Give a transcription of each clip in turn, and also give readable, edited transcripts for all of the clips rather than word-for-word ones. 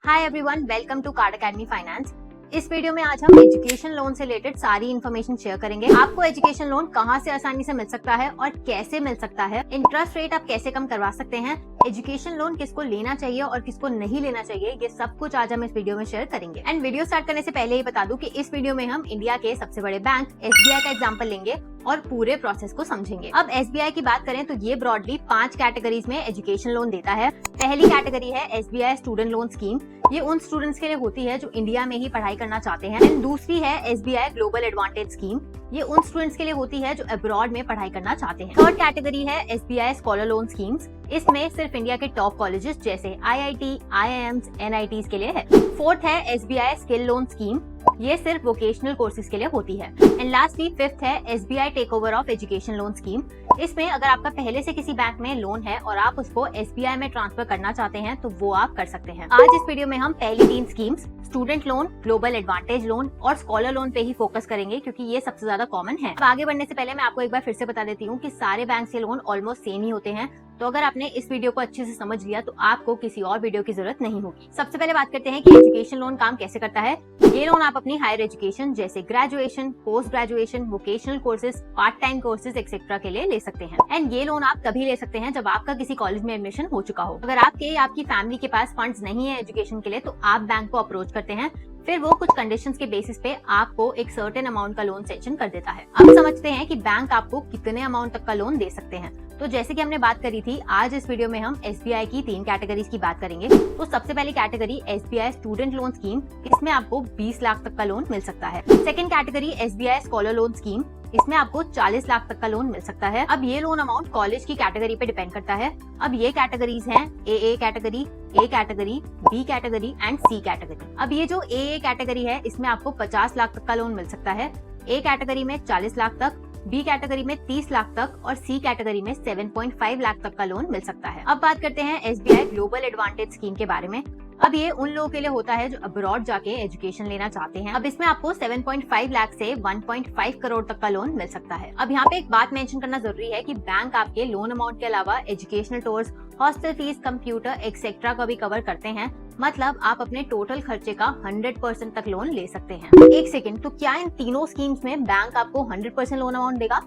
Hi everyone, welcome to card academy finance. इस video में आज हम एजुकेशन लोन से रिलेटेड सारी इन्फॉर्मेशन शेयर करेंगे। आपको एजुकेशन लोन कहां से आसानी से मिल सकता है और कैसे मिल सकता है, इंटरेस्ट रेट आप कैसे कम करवा सकते हैं, एजुकेशन लोन किसको लेना चाहिए और किसको नहीं लेना चाहिए, ये सब कुछ आज हम इस वीडियो में शेयर करेंगे। एंड वीडियो स्टार्ट करने से पहले ही बता दूं कि इस वीडियो में हम इंडिया के सबसे बड़े बैंक SBI का एग्जांपल लेंगे और पूरे प्रोसेस को समझेंगे। अब SBI की बात करें तो ये ब्रॉडली 5 कैटेगरीज में एजुकेशन लोन देता है। पहली कैटेगरी है SBI स्टूडेंट लोन स्कीम। ये उन स्टूडेंट्स के लिए होती है जो इंडिया में ही पढ़ाई करना चाहते हैं। एंड दूसरी है SBI ग्लोबल एडवांटेज स्कीम। ये उन स्टूडेंट्स के लिए होती है जो अब्रॉड में पढ़ाई करना चाहते हैं। थर्ड कैटेगरी है SBI स्कॉलर लोन स्कीम्स। इसमें सिर्फ इंडिया के टॉप कॉलेजेस जैसे IIT, IIMs, NITs के लिए है। फोर्थ है SBI स्किल लोन स्कीम। ये सिर्फ वोकेशनल कोर्सेज के लिए होती है। एंड लास्टली फिफ्थ है SBI take over of education loan scheme. इसमें अगर आपका पहले से किसी बैंक में लोन है और आप उसको SBI में ट्रांसफर करना चाहते हैं तो वो आप कर सकते हैं। आज इस वीडियो में हम पहली 3 schemes student loan, global advantage loan और स्कॉलर लोन पे ही फोकस करेंगे क्योंकि ये सबसे ज्यादा कॉमन है। अब आगे बढ़ने से पहले मैं आपको एक बार फिर से बता देती हूँ कि सारे बैंक से लोन ऑलमोस्ट सेम ही होते हैं। तो अगर आपने इस वीडियो को अच्छे से समझ लिया तो आपको किसी और वीडियो की जरूरत नहीं होगी। सबसे पहले बात करते हैं कि एजुकेशन लोन काम कैसे करता है। ये लोन आप अपनी हायर एजुकेशन जैसे graduation, post graduation, vocational courses, part time courses etcetera के लिए ले सकते हैं। एंड ये लोन आप तभी ले सकते हैं जब आपका किसी कॉलेज में एडमिशन हो चुका हो। अगर आपके या आपकी फैमिली के पास फंड्स नहीं है एजुकेशन के लिए तो आप बैंक को अप्रोच करते हैं, फिर वो कुछ कंडीशंस के बेसिस पे आपको एक सर्टेन अमाउंट का लोन सेंक्शन कर देता है। अब समझते हैं कि बैंक आपको कितने अमाउंट तक का लोन दे सकते हैं। तो जैसे कि हमने बात करी थी, आज इस वीडियो में हम SBI की 3 कैटेगरीज की बात करेंगे। तो सबसे पहली category SBI student loan scheme. इसमें आपको 20 लाख तक का लोन मिल सकता है। Second category SBI scholar loan scheme. इसमें आपको 40 लाख तक का लोन मिल सकता है। अब ये लोन अमाउंट कॉलेज की कैटेगरी पे डिपेंड करता है। अब ये कैटेगरीज हैं AA category, A category, B category and C category. अब ये जो AA कैटेगरी है इसमें आपको 50 लाख तक का लोन मिल सकता है। A कैटेगरी में 40 लाख तक, B कैटेगरी में 30 लाख तक और C कैटेगरी में 7.5 लाख तक का लोन मिल सकता है। अब बात करते हैं SBI ग्लोबल एडवांटेज स्कीम के बारे में। अब ये उन लोगों के लिए होता है जो अब्रॉड जाके एजुकेशन लेना चाहते हैं। अब इसमें आपको 7.5 लाख से 1.5 करोड़ तक का लोन मिल सकता है। अब यहाँ पे एक बात मेंशन करना जरूरी है कि बैंक आपके लोन अमाउंट के अलावा educational tours, hostel fees, computer etcetera का भी कवर करते हैं। मतलब आप अपने टोटल खर्चे का 100% तक लोन ले सकते हैं। एक सेकंड, तो क्या इन तीनों स्कीम्स में बैंक आपको 100% लोन अमाउंट देगा?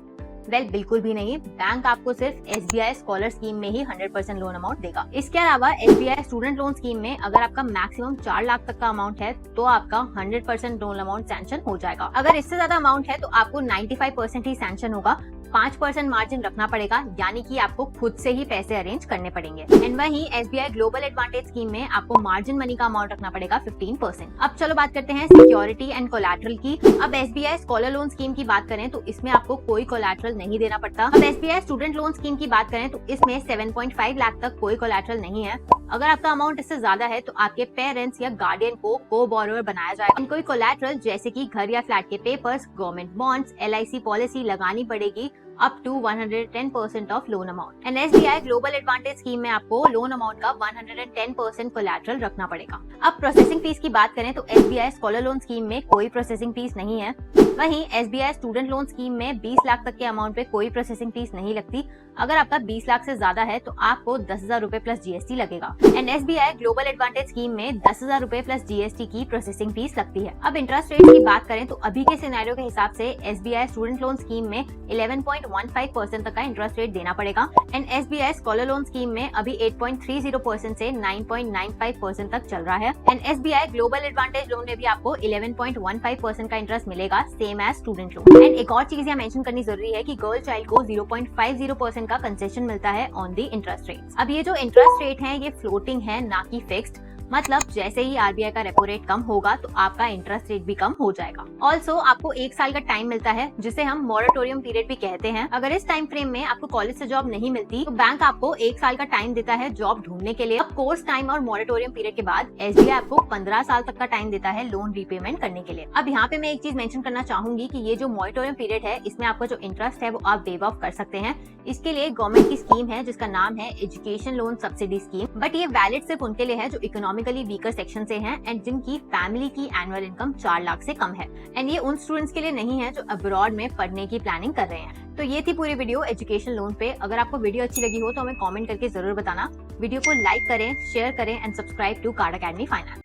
वेल, बिल्कुल भी नहीं। बैंक आपको सिर्फ SBI स्कॉलर स्कीम में ही 100% लोन अमाउंट देगा। इसके अलावा SBI स्टूडेंट लोन स्कीम में अगर आपका मैक्सिमम 4 लाख तक का अमाउंट है तो आपका 100% लोन अमाउंट सैंक्शन हो जाएगा। अगर इससे ज्यादा अमाउंट है तो आपको 95% ही सैंक्शन होगा। 5% मार्जिन रखना पड़ेगा, यानी कि आपको खुद से ही पैसे अरेंज करने पड़ेंगे। एंड वहीं SBI ग्लोबल एडवांटेज स्कीम में आपको मार्जिन मनी का अमाउंट रखना पड़ेगा 15%। अब चलो बात करते हैं सिक्योरिटी एंड कोलैटरल की। अब SBI स्कॉलर लोन स्कीम की बात करें तो इसमें आपको कोई कोलैटरल नहीं देना पड़ता। अब SBI स्टूडेंट लोन स्कीम की बात करें तो इसमें 7.5 लाख तक कोई कोलैटरल नहीं है। अगर आपका अमाउंट इससे ज्यादा है तो आपके पेरेंट्स या गार्डियन को बोरोवर बनाया जाएगा। कोई कोलैटरल जैसे कि घर या फ्लैट के papers, government bonds, LIC policy लगानी पड़ेगी up to 110% of loan amount. And SBI global advantage scheme में आपको लोन अमाउंट का 110% कोलैटरल रखना पड़ेगा। अब प्रोसेसिंग फीस की बात करें तो SBI स्कॉलर लोन स्कीम में कोई प्रोसेसिंग फीस नहीं है। वहीं SBI स्टूडेंट लोन स्कीम में 20 लाख तक के अमाउंट पे कोई प्रोसेसिंग फीस नहीं लगती। अगर आपका 20 लाख से ज्यादा है तो आपको 10,000 रुपए प्लस GST लगेगा। And SBI global advantage scheme में 10,000 रुपए प्लस GST की प्रोसेसिंग फीस लगती है। अब इंटरेस्ट रेट की बात करें तो अभी के सिनेरियो के हिसाब से SBI स्टूडेंट लोन स्कीम में 11.15% तक का इंटरेस्ट रेट देना पड़ेगा। And SBI scholar loan scheme में अभी 8.30% से 9.95% तक चल रहा है। And SBI global advantage loan में भी आपको 11.15% का इंटरेस्ट मिलेगा, same as student loan. And एक और चीज यहाँ मेंशन करनी जरूरी है कि गर्ल चाइल्ड को 0.50% का कंसेशन मिलता है ऑन दी इंटरेस्ट रेट। अब ये जो इंटरेस्ट रेट है ये फ्लोटिंग है, ना कि फिक्स्ड। मतलब जैसे ही RBI का रेपो रेट कम होगा तो आपका इंटरेस्ट रेट भी कम हो जाएगा। ऑल्सो आपको 1 साल का टाइम मिलता है जिसे हम मॉरेटोरियम पीरियड भी कहते हैं। अगर इस टाइम फ्रेम में आपको कॉलेज से जॉब नहीं मिलती तो बैंक आपको 1 साल का टाइम देता है जॉब ढूंढने के लिए। अब कोर्स टाइम और मॉरेटोरियम पीरियड के बाद SBI आपको 15 साल तक का टाइम देता है लोन रीपेमेंट करने के लिए। अब यहाँ पे मैं एक चीज मेंशन करना चाहूंगी कि ये जो मॉरेटोरियम पीरियड है इसमें आपका जो इंटरेस्ट है वो आप वेव ऑफ कर सकते हैं। इसके लिए गवर्नमेंट की स्कीम है जिसका नाम है education loan subsidy scheme. But ये वैलिड सिर्फ उनके लिए है जो इकोनॉमिकली वीकर सेक्शन से हैं एंड जिनकी फैमिली की एनुअल इनकम 4 लाख से कम है। एंड ये उन स्टूडेंट्स के लिए नहीं है जो अब्रॉड में पढ़ने की प्लानिंग कर रहे हैं। तो ये थी पूरी वीडियो एजुकेशन लोन पे। अगर आपको वीडियो अच्छी लगी हो तो हमें कमेंट करके जरूर बताना। वीडियो को लाइक करें, शेयर करें and subscribe to card academy finance.